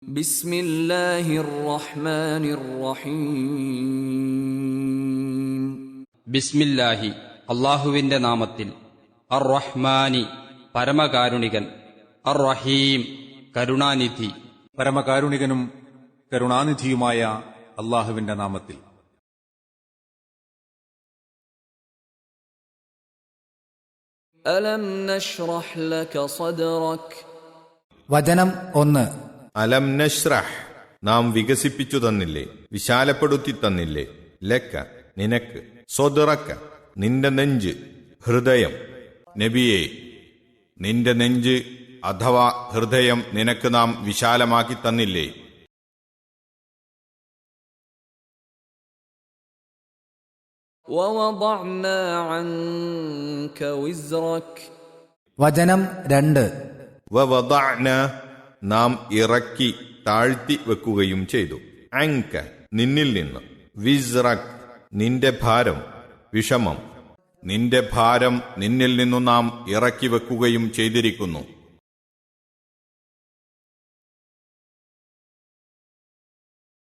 بسم الله الرحمن الرحيم ബിസ്മില്ലാഹി അള്ളാഹുവിന്റെ നാമത്തിൽ. അർ റഹ്മാനി പരമകാരുണികൻ, അർ റഹീം കരുണാനിധി. പരമകാരുണികനും കരുണാനിധിയുമായ അള്ളാഹുവിന്റെ നാമത്തിൽ. ألم نشرح لك صدرك വചനം 1. അലം നശ്റഹ് നാം വികസിപ്പിച്ചു തന്നില്ലേ, വിശാലപ്പെടുത്തി തന്നില്ലേ, ലക്ക നിനക്ക്, സ്വദറക്ക നിന്റെ നെഞ്ച്, ഹൃദയം നബിയെ നിന്റെ നെഞ്ച് അഥവാ ഹൃദയം നിനക്ക് നാം വിശാലമാക്കി തന്നില്ലേ. ووضعنا عنك وزرك വചനം 2. വവദഅന നാം ഇറക്കി താഴ്ത്തി വെക്കുകയും ചെയ്തു, അൻക നിന്നിൽ നിന്ന്, വിസ്റക് നിന്റെ ഭാരം, വിഷമം നിന്റെ ഭാരം നിന്നിൽ നിന്നു നാം ഇറക്കി വെക്കുകയും ചെയ്തിരിക്കുന്നു.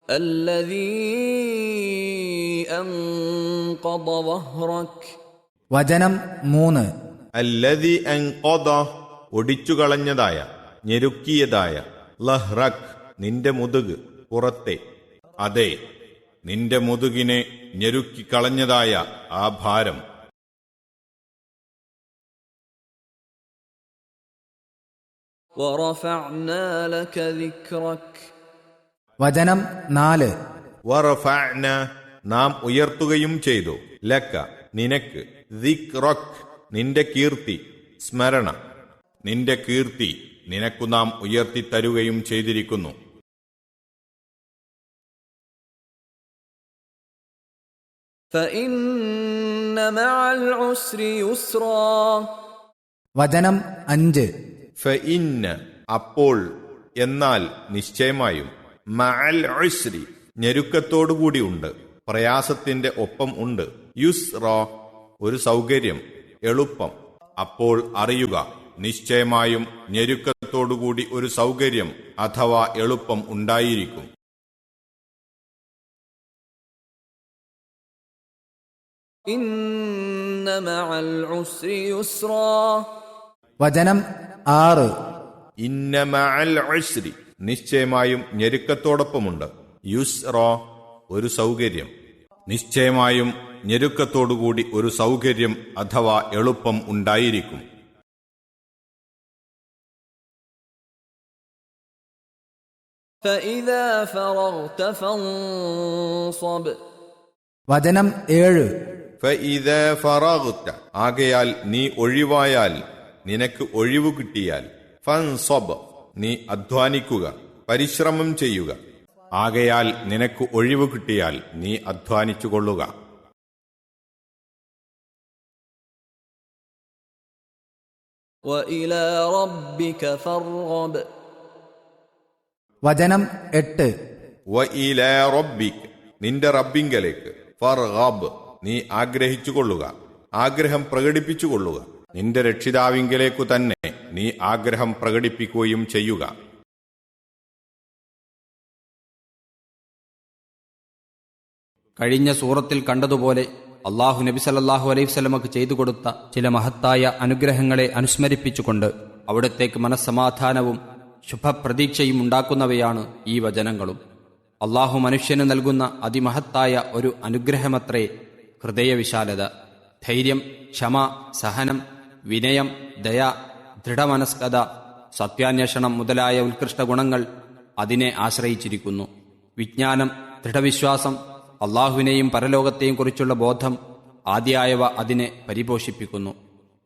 الذي أنقض ظهرك വചനം 3. അല്ലദി അൻഖദ ഒടിച്ചുകളഞ്ഞതായ, ഞെരുക്കിയതായ, ലഹ്റക് നിന്റെ മുതുക്, പുറത്തെ, അതെ നിന്റെ മുതുകിനെ ഞെരുക്കിക്കളഞ്ഞതായ ആ ഭാരം. ورفعنا لك ذكرك വചനം 4. വറഫഅന നാം ഉയർത്തുകയും ചെയ്തു, ലക്ക നിനക്ക്, ദിക്റക് നിന്റെ കീർത്തി, സ്മരണ നിന്റെ കീർത്തി നിനക്കു നാം ഉയർത്തിത്തരുകയും ചെയ്തിരിക്കുന്നു. فإن مع العسر يسرا വചനം 5. ഫഇന്ന അപ്പോൾ, എന്നാൽ നിശ്ചയമായും, മഅൽ ഉസ്രി ഞെരുക്കത്തോടുകൂടി ഉണ്ട്, പ്രയാസത്തിന്റെ ഒപ്പം ഉണ്ട്, യുസ്റ ഒരു സൗകര്യം, എളുപ്പം. അപ്പോൾ അറിയുക, നിശ്ചയമായും ഞെരുക്കത്തോടുകൂടി ഒരു സൗകര്യം അഥവാ എളുപ്പം ഉണ്ടായിരിക്കും. إن مع العسر يسرا വചനം 6. ഇന്ന മഅൽ ഉസ്രി നിശ്ചയമായും ഞെരുക്കത്തോടൊപ്പമുണ്ട്, യുസ്റ ഒരു സൗകര്യം, നിശ്ചയമായും ഞെരുക്കത്തോടുകൂടി ഒരു സൗകര്യം അഥവാ എളുപ്പം ഉണ്ടായിരിക്കും. فإذا فرغت فانصب വചനം 7. ഫഇദാ ഫറഗ്ത ആകയാൽ നീ ഒഴിവായാൽ, നിനക്ക് ഒഴിവു കിട്ടിയാൽ, ഫൻസബ് നീ അധ്വാനിക്കുക, പരിശ്രമം ചെയ്യുക. ആകയാൽ നിനക്ക് ഒഴിവു കിട്ടിയാൽ നീ അധ്വാനിച്ചുകൊള്ളുക. وإلى ربك فارغب വചനം 8. വഇലാ റബ്ബിക് നിന്റെ റബ്ബിങ്കലേക്ക്, ഫർഗബ് നീ ആഗ്രഹിച്ചുകൊള്ളുക, ആഗ്രഹം പ്രകടിപ്പിച്ചുകൊള്ളുക. നിന്റെ രക്ഷിതാവിങ്കലേക്കു തന്നെ നീ ആഗ്രഹം പ്രകടിപ്പിക്കുകയും ചെയ്യുക. കഴിഞ്ഞ സൂറത്തിൽ കണ്ടതുപോലെ അള്ളാഹു നബി സല്ലല്ലാഹു അലൈഹി വസല്ലമക്ക് ചെയ്തു കൊടുത്ത ചില മഹത്തായ അനുഗ്രഹങ്ങളെ അനുസ്മരിപ്പിച്ചുകൊണ്ട് അവിടത്തേക്ക് മനസ്സമാധാനവും ശുഭപ്രതീക്ഷയും ഉണ്ടാക്കുന്നവയാണ് ഈ വചനങ്ങളും. അള്ളാഹു മനുഷ്യന് നൽകുന്ന അതിമഹത്തായ ഒരു അനുഗ്രഹമത്രേ ഹൃദയവിശാലത. ധൈര്യം, ക്ഷമ, സഹനം, വിനയം, ദയ, ദൃഢമനസ്കത, സത്യാന്വേഷണം മുതലായ ഉത്കൃഷ്ട ഗുണങ്ങൾ അതിനെ ആശ്രയിച്ചിരിക്കുന്നു. വിജ്ഞാനം, ദൃഢവിശ്വാസം, അള്ളാഹുവിനെയും പരലോകത്തെയും കുറിച്ചുള്ള ബോധം ആദിയായവ അതിനെ പരിപോഷിപ്പിക്കുന്നു.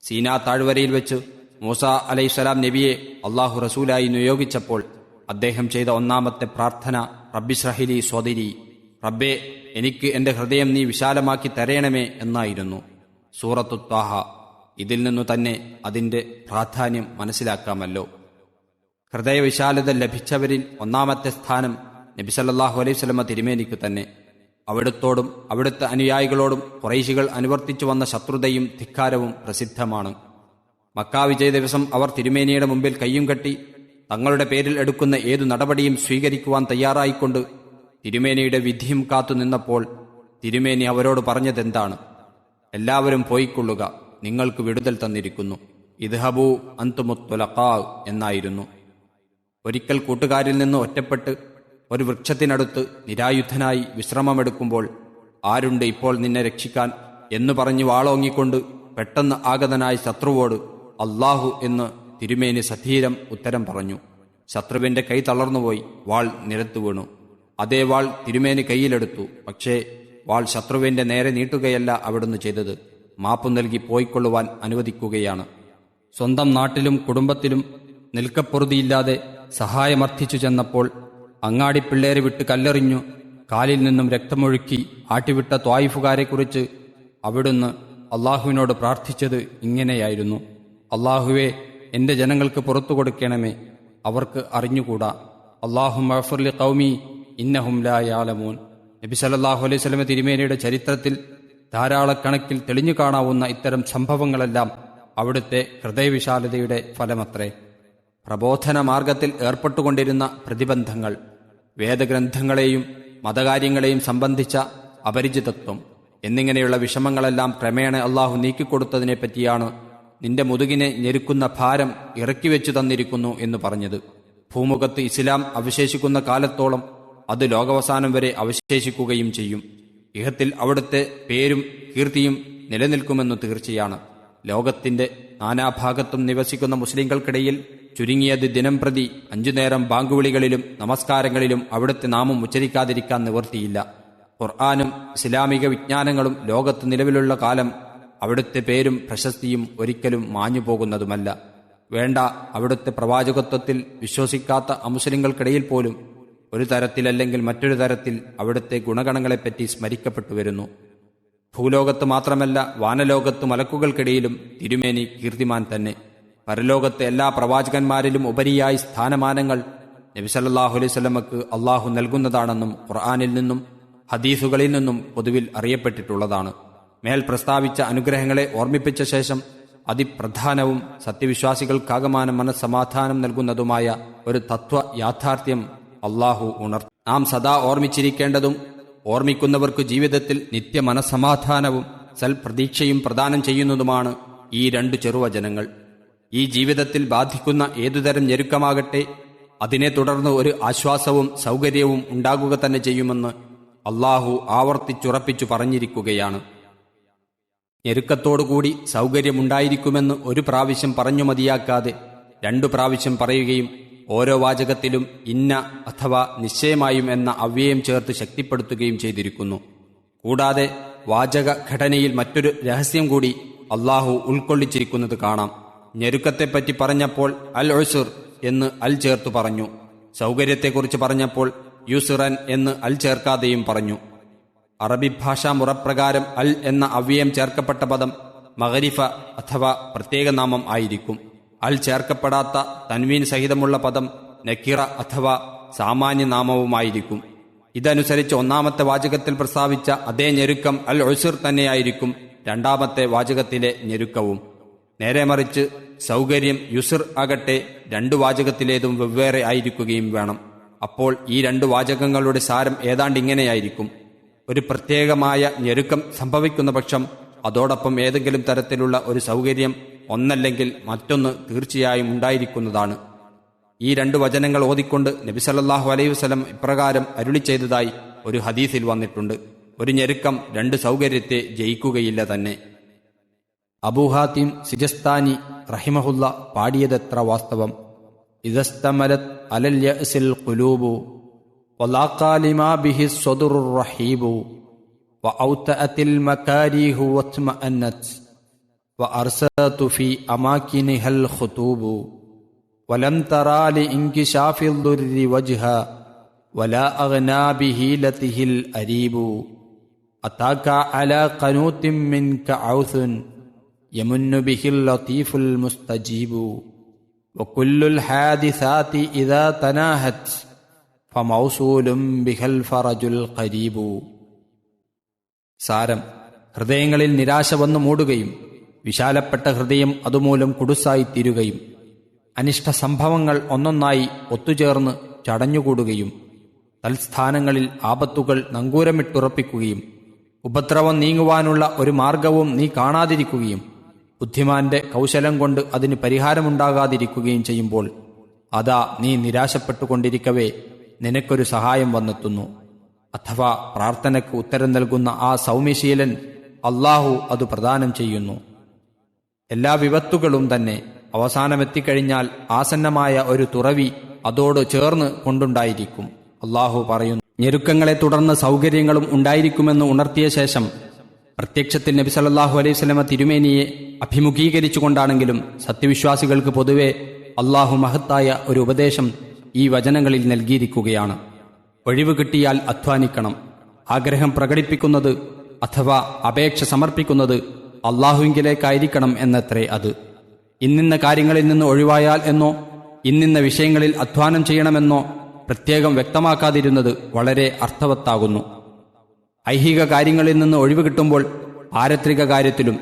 സീനാ താഴ്വരയിൽ വെച്ച് മൂസ അലൈഹിസ്സലാം നബിയെ അള്ളാഹു റസൂലായി നിയോഗിച്ചപ്പോൾ അദ്ദേഹം ചെയ്ത ഒന്നാമത്തെ പ്രാർത്ഥന റബ്ബിശ്റഹ്ലി സ്വദരി, റബ്ബേ എനിക്ക് എന്റെ ഹൃദയം നീ വിശാലമാക്കി തരയണമേ എന്നായിരുന്നു. സൂറത്തു ത്വാഹ. ഇതിൽ നിന്നു തന്നെ അതിന്റെ പ്രാധാന്യം മനസ്സിലാക്കാമല്ലോ. ഹൃദയവിശാലത ലഭിച്ചവരിൽ ഒന്നാമത്തെ സ്ഥാനം നബി സല്ലല്ലാഹു അലൈഹി വസല്ലമ തിരുമേനിക്കു തന്നെ. അവിടുത്തോടും അവിടുത്തെ അനുയായികളോടും ഖുറൈശികൾ അനുവർത്തിച്ചു വന്ന ശത്രുതയും ധിക്കാരവും പ്രസിദ്ധമാണ്. മക്കാ വിജയ ദിവസം അവർ തിരുമേനിയുടെ മുമ്പിൽ കയ്യും കെട്ടി തങ്ങളുടെ പേരിൽ എടുക്കുന്ന ഏതു നടപടിയും സ്വീകരിക്കുവാൻ തയ്യാറായിക്കൊണ്ട് തിരുമേനിയുടെ വിധിയും കാത്തു നിന്നപ്പോൾ തിരുമേനി അവരോട് പറഞ്ഞതെന്താണ്? എല്ലാവരും പോയിക്കൊള്ളുക, നിങ്ങൾക്ക് വിടുതൽ തന്നിരിക്കുന്നു. ഇദ്ഹബൂ അൻതുമുത്തുലഖാ എന്നായിരുന്നു. ഒരിക്കൽ കൂട്ടുകാരിൽ നിന്ന് ഒറ്റപ്പെട്ട് ഒരു വൃക്ഷത്തിനടുത്ത് നിരായുധനായി വിശ്രമമെടുക്കുമ്പോൾ, ആരുണ്ട് ഇപ്പോൾ നിന്നെ രക്ഷിക്കാൻ എന്നു പറഞ്ഞു വാളോങ്ങിക്കൊണ്ട് പെട്ടെന്ന് ആഗതനായ ശത്രുവോട് അല്ലാഹു എന്ന് തിരുമേനി സധീരം ഉത്തരം പറഞ്ഞു. ശത്രുവിന്റെ കൈ തളർന്നുപോയി, വാൾ നിലത്തു വീണു. അതേ വാൾ തിരുമേനി കൈയിലെടുത്തു. പക്ഷേ വാൾ ശത്രുവിന്റെ നേരെ നീട്ടുകയല്ല അവിടുന്ന് ചെയ്തത്, മാപ്പു നൽകി പോയിക്കൊള്ളുവാൻ അനുവദിക്കുകയാണ്. സ്വന്തം നാട്ടിലും കുടുംബത്തിലും നിൽക്കപ്പൊറുതിയില്ലാതെ സഹായമർത്ഥിച്ചു ചെന്നപ്പോൾ അങ്ങാടിപ്പിള്ളേരെ വിട്ട് കല്ലെറിഞ്ഞു കാലിൽ നിന്നും രക്തമൊഴുക്കി ആട്ടിവിട്ട ത്വായിഫുകാരെക്കുറിച്ച് അവിടുന്ന് അള്ളാഹുവിനോട് പ്രാർത്ഥിച്ചത് ഇങ്ങനെയായിരുന്നു: അള്ളാഹുവേ, എന്റെ ജനങ്ങൾക്ക് പുറത്തു കൊടുക്കണമേ, അവർക്ക് അറിഞ്ഞുകൂടാ. അല്ലാഹുമ്മ ഗ്ഫിർ ലി ഖൗമി ഇന്നഹും ലാ യഅലമൂൻ. നബി സല്ലല്ലാഹു അലൈഹി വസല്ലം തിരുമേനിയുടെ ചരിത്രത്തിൽ ധാരാളക്കണക്കിൽ തെളിഞ്ഞു കാണാവുന്ന ഇത്തരം സംഭവങ്ങളെല്ലാം അവിടുത്തെ ഹൃദയവിശാലതയുടെ ഫലമത്രേ. പ്രബോധന മാർഗത്തിൽ ഏർപ്പെട്ടുകൊണ്ടിരുന്ന പ്രതിബന്ധങ്ങൾ, വേദഗ്രന്ഥങ്ങളെയും മതകാര്യങ്ങളെയും സംബന്ധിച്ച അപരിചിതത്വം എന്നിങ്ങനെയുള്ള വിഷമങ്ങളെല്ലാം ക്രമേണ അള്ളാഹു നീക്കിക്കൊടുത്തതിനെപ്പറ്റിയാണ് നിന്റെ മുതുകിനെ ഞെരുക്കുന്ന ഭാരം ഇറക്കിവെച്ചു തന്നിരിക്കുന്നു എന്ന് പറഞ്ഞത്. ഭൂമുഖത്ത് ഇസ്ലാം അവശേഷിക്കുന്ന കാലത്തോളം അത് ലോകാവസാനം വരെ അവശേഷിക്കുകയും ചെയ്യും. ഇഹത്തിൽ അവിടുത്തെ പേരും കീർത്തിയും നിലനിൽക്കുമെന്നു തീർച്ചയാണ്. ലോകത്തിന്റെ നാനാഭാഗത്തും നിവസിക്കുന്ന മുസ്ലിങ്ങൾക്കിടയിൽ ചുരുങ്ങിയത് ദിനം പ്രതി 5 നേരം ബാങ്കുവിളികളിലും നമസ്കാരങ്ങളിലും അവിടുത്തെ നാമം ഉച്ചരിക്കാതിരിക്കാൻ നിവൃത്തിയില്ല. ഖുർആനും ഇസ്ലാമിക വിജ്ഞാനങ്ങളും ലോകത്ത് നിലവിലുള്ള കാലം അവിടുത്തെ പേരും പ്രശസ്തിയും ഒരിക്കലും മാഞ്ഞുപോകുന്നതുമല്ല. വേണ്ട, അവിടുത്തെ പ്രവാചകത്വത്തിൽ വിശ്വസിക്കാത്ത അമുസ്ലിങ്ങൾക്കിടയിൽ പോലും ഒരു തരത്തിലല്ലെങ്കിൽ മറ്റൊരു തരത്തിൽ അവിടുത്തെ ഗുണഗണങ്ങളെപ്പറ്റി സ്മരിക്കപ്പെട്ടു വരുന്നു. ഭൂലോകത്ത് മാത്രമല്ല, വാനലോകത്ത് മലക്കുകൾക്കിടയിലും തിരുമേനി കീർത്തിമാൻ തന്നെ. പരലോകത്തെ എല്ലാ പ്രവാചകന്മാരിലും ഉപരിയായി സ്ഥാനമാനങ്ങൾ നബി സല്ലല്ലാഹു അലൈഹി വസല്ലമക്ക് അള്ളാഹു നൽകുന്നതാണെന്നും ഖുർആനിൽ നിന്നും ഹദീസുകളിൽ നിന്നും പൊതുവിൽ അറിയപ്പെട്ടിട്ടുള്ളതാണ്. മേൽ പ്രസ്താവിച്ച അനുഗ്രഹങ്ങളെ ഓർമ്മിപ്പിച്ച ശേഷം അതിപ്രധാനവും സത്യവിശ്വാസികൾക്കാകമാനം മനസ്സമാധാനം നൽകുന്നതുമായ ഒരു തത്വ യാഥാർത്ഥ്യം അള്ളാഹു ഉണർത്തി. നാം സദാ ഓർമ്മിച്ചിരിക്കേണ്ടതും ഓർമ്മിക്കുന്നവർക്ക് ജീവിതത്തിൽ നിത്യ മനസ്സമാധാനവും സൽപ്രതീക്ഷയും പ്രദാനം ചെയ്യുന്നതുമാണ് ഈ 2 ചെറുവചനങ്ങൾ. ഈ ജീവിതത്തിൽ ബാധിക്കുന്ന ഏതുതരം ഞെരുക്കമാകട്ടെ, അതിനെ തുടർന്ന് ഒരു ആശ്വാസവും സൗകര്യവും ഉണ്ടാകുക തന്നെ ചെയ്യുമെന്ന് അള്ളാഹു ആവർത്തിച്ചുറപ്പിച്ചു പറഞ്ഞിരിക്കുകയാണ്. ഞെരുക്കത്തോടുകൂടി സൗകര്യമുണ്ടായിരിക്കുമെന്ന് ഒരു പ്രാവശ്യം പറഞ്ഞു മതിയാക്കാതെ 2 പ്രാവശ്യം പറയുകയും ഓരോ വാചകത്തിലും ഇന്ന അഥവാ നിശ്ചയമായും എന്ന അവ്യയം ചേർത്ത് ശക്തിപ്പെടുത്തുകയും ചെയ്തിരിക്കുന്നു. കൂടാതെ വാചക ഘടനയിൽ മറ്റൊരു രഹസ്യം കൂടി അള്ളാഹു ഉൾക്കൊള്ളിച്ചിരിക്കുന്നത് കാണാം. ഞെരുക്കത്തെപ്പറ്റി പറഞ്ഞപ്പോൾ അൽ ഉസ്ർ എന്ന് അൽ ചേർത്തു പറഞ്ഞു. സൗകര്യത്തെക്കുറിച്ച് പറഞ്ഞപ്പോൾ യുസ്റൻ എന്ന് അൽ ചേർക്കാതെയും പറഞ്ഞു. അറബി ഭാഷാ മുറപ്രകാരം അൽ എന്ന അവ്യയം ചേർക്കപ്പെട്ട പദം മഗ്രിഫ അഥവാ പ്രത്യേക നാമം ആയിരിക്കും. അൽ ചേർക്കപ്പെടാത്ത തൻവീൻ സഹിതമുള്ള പദം നക്കിറ അഥവാ സാമാന്യനാമവുമായിരിക്കും. ഇതനുസരിച്ച് ഒന്നാമത്തെ വാചകത്തിൽ പ്രസ്താവിച്ച അതേ ഞെരുക്കം അൽ ഉസ്ർ തന്നെയായിരിക്കും രണ്ടാമത്തെ വാചകത്തിലെ ഞെരുക്കവും. നേരെ മറിച്ച് സൗകര്യം യുസ്ർ ആകട്ടെ 2 വാചകത്തിലേതും വെവ്വേറെ ആയിരിക്കുകയും വേണം. അപ്പോൾ ഈ 2 വാചകങ്ങളുടെ സാരം ഏതാണ്ട് ഇങ്ങനെയായിരിക്കും: ഒരു പ്രത്യേകമായ ഞെരുക്കം സംഭവിക്കുന്ന പക്ഷം അതോടൊപ്പം ഏതെങ്കിലും തരത്തിലുള്ള ഒരു സൗകര്യം ഒന്നല്ലെങ്കിൽ മറ്റൊന്ന് തീർച്ചയായും ഉണ്ടായിരിക്കുന്നതാണ്. ഈ 2 വചനങ്ങൾ ഓതിക്കൊണ്ട് നബി സല്ലല്ലാഹു അലൈഹി വസല്ലം ഇപ്രകാരം അരുളി ചെയ്തതായി ഒരു ഹദീസിൽ വന്നിട്ടുണ്ട്: ഒരു ഞെരുക്കം 2 സൗകര്യത്തെ ജയിക്കുകയില്ല തന്നെ. അബൂ ഹാത്തിം സിജസ്താനി റഹിമഹുല്ല പാടിയതെത്ര വാസ്തവം. ഇദസ്തമലത് അലൽ യഅ്സിൽ ഖുലൂബു വലാഖാ ലിമാ ബിഹി സ്വദുറുർ റഹീബു വഔതഅത്തിൽ മകാരിഹു വത്മഅന്നത് വഅർസതു ഫീ അമാകിനിഹൽ ഖുതൂബു വലം തറാ ലിഇൻകിശാഫിൽ ദുർരി വജ്ഹ വലാ അഗ്നാ ബിഹീലതിഹിൽ അരീബു അതാക അലാ ഖനൂതിൻ മിൻക ഔസുൻ യമുന്നു ബിഹിൽ ലതീഫുൽ മുസ്തജീബു വകുല്ലുൽ ഹാദിസാതി ഇദാ തനാഹത് ഫമൗസൂലും ബിഹൽ ഫറജുൽ ഖരീബു. സാരം: ഹൃദയങ്ങളിൽ നിരാശ വന്നു മൂടുകയും വിശാലപ്പെട്ട ഹൃദയം അതുമൂലം കുടുസായിത്തീരുകയും അനിഷ്ട സംഭവങ്ങൾ ഒന്നൊന്നായി ഒത്തുചേർന്ന് ചടഞ്ഞുകൂടുകയും തൽസ്ഥാനങ്ങളിൽ ആപത്തുകൾ നങ്കൂരമിട്ടുറപ്പിക്കുകയും ഉപദ്രവം നീങ്ങുവാനുള്ള ഒരു മാർഗവും നീ കാണാതിരിക്കുകയും ബുദ്ധിമാന്റെ കൗശലം കൊണ്ട് അതിന് പരിഹാരമുണ്ടാകാതിരിക്കുകയും ചെയ്യുമ്പോൾ അതാ നീ നിരാശപ്പെട്ടുകൊണ്ടിരിക്കവേ നിനക്കൊരു സഹായം വന്നെത്തുന്നു. അഥവാ പ്രാർത്ഥനയ്ക്ക് ഉത്തരം നൽകുന്ന ആ സൗമ്യശീലൻ അള്ളാഹു അത് പ്രദാനം ചെയ്യുന്നു. എല്ലാ വിപത്തുകളും തന്നെ അവസാനമെത്തിക്കഴിഞ്ഞാൽ ആസന്നമായ ഒരു തുറവി അതോട് ചേർന്ന് കൊണ്ടുണ്ടായിരിക്കും. അള്ളാഹു പറയുന്നു, ഞെരുക്കങ്ങളെ തുടർന്ന് സൗകര്യങ്ങളും ഉണ്ടായിരിക്കുമെന്ന് ഉണർത്തിയ ശേഷം പ്രത്യക്ഷത്തിൽ നബി സല്ലല്ലാഹു അലൈഹി വസല്ലമ തിരുമേനിയെ അഭിമുഖീകരിച്ചുകൊണ്ടാണെങ്കിലും സത്യവിശ്വാസികൾക്ക് പൊതുവെ അള്ളാഹു മഹത്തായ ഒരു ഉപദേശം ഈ വചനങ്ങളിൽ നൽകിയിരിക്കുകയാണ്. ഒഴിവ് കിട്ടിയാൽ അധ്വാനിക്കണം. ആഗ്രഹം പ്രകടിപ്പിക്കുന്നത് അഥവാ അപേക്ഷ സമർപ്പിക്കുന്നത് അള്ളാഹുവിങ്കിലേക്കായിരിക്കണം എന്നത്രേ അത്. ഇന്നിന്ന കാര്യങ്ങളിൽ നിന്ന് ഒഴിവായാൽ എന്നോ ഇന്നിന്ന വിഷയങ്ങളിൽ അധ്വാനം ചെയ്യണമെന്നോ പ്രത്യേകം വ്യക്തമാക്കാതിരുന്നത് വളരെ അർത്ഥവത്താകുന്നു. ഐഹിക കാര്യങ്ങളിൽ നിന്ന് ഒഴിവ് കിട്ടുമ്പോൾ പാരത്രിക കാര്യത്തിലും,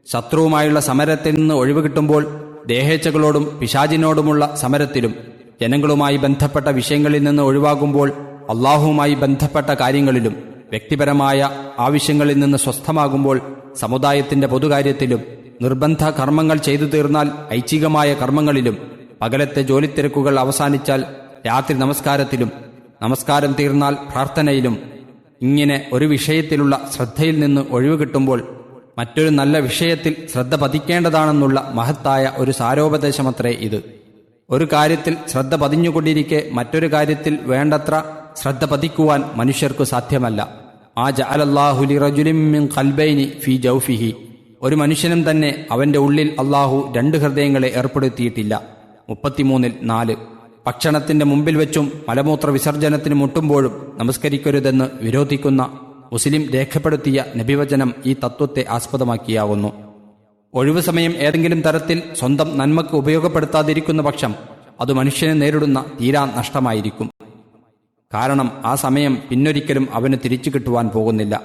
ശത്രുവുമായുള്ള സമരത്തിൽ നിന്ന് ഒഴിവ് കിട്ടുമ്പോൾ ദേഹേച്ഛകളോടും പിശാചിനോടുമുള്ള സമരത്തിലും, ജനങ്ങളുമായി ബന്ധപ്പെട്ട വിഷയങ്ങളിൽ നിന്ന് ഒഴിവാകുമ്പോൾ അള്ളാഹുവുമായി ബന്ധപ്പെട്ട കാര്യങ്ങളിലും, വ്യക്തിപരമായ ആവശ്യങ്ങളിൽ നിന്ന് സ്വസ്ഥമാകുമ്പോൾ സമുദായത്തിന്റെ പൊതുകാര്യത്തിലും, നിർബന്ധ കർമ്മങ്ങൾ ചെയ്തു തീർന്നാൽ ഐച്ഛികമായ കർമ്മങ്ങളിലും, പകലത്തെ ജോലിത്തിരക്കുകൾ അവസാനിച്ചാൽ രാത്രി നമസ്കാരത്തിലും, നമസ്കാരം തീർന്നാൽ പ്രാർത്ഥനയിലും, ഇങ്ങനെ ഒരു വിഷയത്തിലുള്ള ശ്രദ്ധയിൽ നിന്ന് ഒഴിവ് കിട്ടുമ്പോൾ മറ്റൊരു നല്ല വിഷയത്തിൽ ശ്രദ്ധ പതിക്കേണ്ടതാണെന്നുള്ള മഹത്തായ ഒരു സാരോപദേശമത്രേ ഇത്. ഒരു കാര്യത്തിൽ ശ്രദ്ധ പതിഞ്ഞുകൊണ്ടിരിക്കെ മറ്റൊരു കാര്യത്തിൽ വേണ്ടത്ര ശ്രദ്ധ പതിക്കുവാൻ മനുഷ്യർക്കു സാധ്യമല്ല. ആ ജഅലല്ലാഹു ലിറജുലിൻ മിൻ ഖൽബൈനി ഫീ ജൗഫിഹി, ഒരു മനുഷ്യനും തന്നെ അവന്റെ ഉള്ളിൽ അള്ളാഹു 2 ഹൃദയങ്ങളെ ഏർപ്പെടുത്തിയിട്ടില്ല. 33-4. ഭക്ഷണത്തിന്റെ മുമ്പിൽ വെച്ചും മലമൂത്ര വിസർജനത്തിന് മുട്ടുമ്പോഴും നമസ്കരിക്കരുതെന്ന് വിരോധിക്കുന്ന മുസ്ലിം രേഖപ്പെടുത്തിയ നബിവചനം ഈ തത്വത്തെ ആസ്പദമാക്കിയാവുന്നു. ഒഴിവു സമയം ഏതെങ്കിലും തരത്തിൽ സ്വന്തം നന്മക്ക് ഉപയോഗപ്പെടുത്താതിരിക്കുന്ന പക്ഷം അത് മനുഷ്യന് നേരിടുന്ന തീരാ നഷ്ടമായിരിക്കും. കാരണം ആ സമയം പിന്നൊരിക്കലും അവന് തിരിച്ചു കിട്ടുവാൻ പോകുന്നില്ല.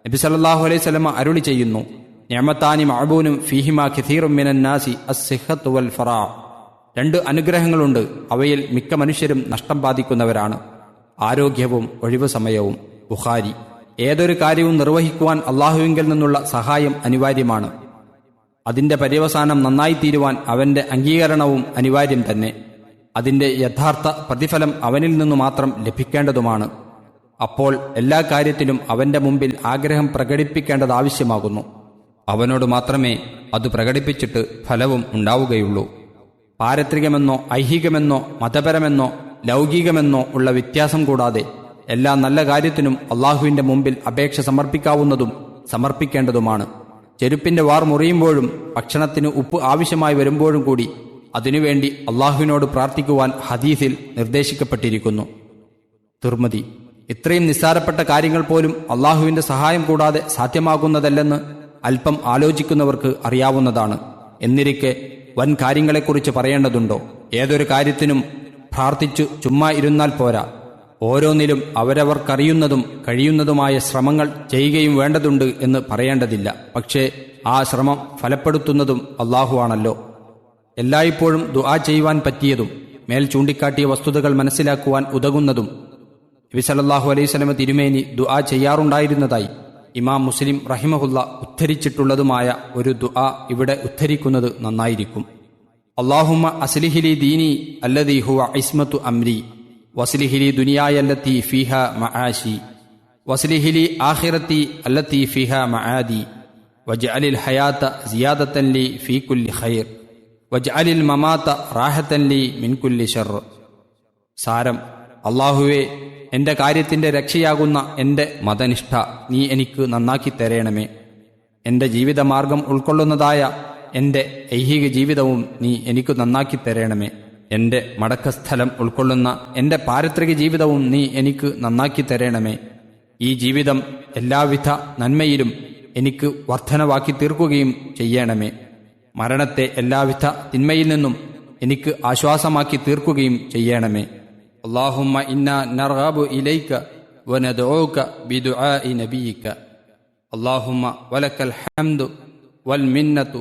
നബി സല്ലല്ലാഹു അലൈഹി വസല്ലമ അരുളി ചെയ്യുന്നു, നിഅമതാനി മഅബൂനും ഫീഹിമാ കസീറും മിനൻ നാസി അസ്സിഹ്ഹത്തു വൽ ഫറാ. 2 അനുഗ്രഹങ്ങളുണ്ട്, അവയിൽ മിക്ക മനുഷ്യരും നഷ്ടം ബാധിക്കുന്നവരാണ്: ആരോഗ്യവും ഒഴിവു സമയവും. ബുഖാരി. ഏതൊരു കാര്യവും നിർവഹിക്കുവാൻ അള്ളാഹുവിങ്കിൽ നിന്നുള്ള സഹായം അനിവാര്യമാണ്. അതിന്റെ പര്യവസാനം നന്നായിത്തീരുവാൻ അവന്റെ അംഗീകരണവും അനിവാര്യം തന്നെ. അതിന്റെ യഥാർത്ഥ പ്രതിഫലം അവനിൽ നിന്നു മാത്രം ലഭിക്കേണ്ടതുമാണ്. അപ്പോൾ എല്ലാ കാര്യത്തിലും അവന്റെ മുമ്പിൽ ആഗ്രഹം പ്രകടിപ്പിക്കേണ്ടത് ആവശ്യമാകുന്നു. അവനോട് മാത്രമേ അത് പ്രകടിപ്പിച്ചിട്ട് ഫലവും ഉണ്ടാവുകയുള്ളൂ. പാരത്രികമെന്നോ ഐഹികമെന്നോ മതപരമെന്നോ ലൗകികമെന്നോ ഉള്ള വ്യത്യാസം കൂടാതെ എല്ലാ നല്ല കാര്യത്തിനും അള്ളാഹുവിന്റെ മുമ്പിൽ അപേക്ഷ സമർപ്പിക്കാവുന്നതും സമർപ്പിക്കേണ്ടതുമാണ്. ചെരുപ്പിന്റെ വാർ മുറിയുമ്പോഴും ഭക്ഷണത്തിന് ഉപ്പ് ആവശ്യമായി വരുമ്പോഴും കൂടി അതിനുവേണ്ടി അള്ളാഹുവിനോട് പ്രാർത്ഥിക്കുവാൻ ഹദീസിൽ നിർദ്ദേശിക്കപ്പെട്ടിരിക്കുന്നു. തിർമിദി. ഇത്രയും നിസ്സാരപ്പെട്ട കാര്യങ്ങൾ പോലും അള്ളാഹുവിന്റെ സഹായം കൂടാതെ സാധ്യമാകുന്നതല്ലെന്ന് അല്പം ആലോചിക്കുന്നവർക്ക് അറിയാവുന്നതാണ്. എന്നിരിക്കെ വൻ കാര്യങ്ങളെക്കുറിച്ച് പറയേണ്ടതുണ്ടോ? ഏതൊരു കാര്യത്തിനും പ്രാർത്ഥിച്ചു ചുമ്മാ ഇരുന്നാൽ പോരാ. ഓരോന്നിലും അവരവർക്കറിയുന്നതും കഴിയുന്നതുമായ ശ്രമങ്ങൾ ചെയ്യുകയും വേണ്ടതുണ്ട് എന്ന് പറയേണ്ടതില്ല. പക്ഷേ ആ ശ്രമം ഫലപ്പെടുത്തുന്നതും അള്ളാഹുവാണല്ലോ. എല്ലായ്പ്പോഴും ദുആ ചെയ്യുവാൻ പറ്റിയതും മേൽ ചൂണ്ടിക്കാട്ടിയ വസ്തുതകൾ മനസ്സിലാക്കുവാൻ ഉതകുന്നതും നബി സല്ലല്ലാഹു അലൈഹി വസല്ലമ തിരുമേനി ദുആ ചെയ്യാറുണ്ടായിരുന്നതായി ഇമാം മുസ്ലിം റഹിമഹുല്ല ഉദ്ധരിച്ചിട്ടുള്ളതുമായ ഒരു ദുആ ഇവിടെ ഉദ്ധരിക്കുന്നത് നന്നായിരിക്കും. അല്ലാഹുമ്മ അസ്ലിഹ് ലി ദീനി അല്ലദീ ഹുവ ഇസ്മത്തു അംരി വസ്ലിഹ് ലി ദുനിയായ അല്ലത്തി ഫീഹാ മആശി വസ്ലിഹ് ലി ആഖിറതി അല്ലത്തി ഫീഹാ മആദി വജ്അലിൽ ഹയാത സിയാദതൻ ലി ഫീ കുല്ലി ഖൈർ വജ്അലിൽ മമാത റാഹതൻ ലി മിൻ കുല്ലി ശർർ. സാരം: അല്ലാഹുവേ, എന്റെ കാര്യത്തിന്റെ രക്ഷയാകുന്ന എന്റെ മതനിഷ്ഠ നീ എനിക്ക് നന്നാക്കി തരേണമേ. എന്റെ ജീവിതമാർഗം ഉൾക്കൊള്ളുന്നതായ എന്റെ ഐഹിക ജീവിതവും നീ എനിക്ക് നന്നാക്കി തരേണമേ. എന്റെ മടക്കസ്ഥലം ഉൾക്കൊള്ളുന്ന എന്റെ പാരത്രിക ജീവിതവും നീ എനിക്ക് നന്നാക്കി തരേണമേ. ഈ ജീവിതം എല്ലാവിധ നന്മയിലും എനിക്ക് വർധനവാക്കി തീർക്കുകയും ചെയ്യണമേ. മരണത്തെ എല്ലാവിധ തിന്മയിൽ നിന്നും എനിക്ക് ആശ്വാസമാക്കി തീർക്കുകയും ചെയ്യണമേ. اللهم إنا نرغب إليك وندعوك بدعاء نبيك. اللهم ولك الحمد والمنة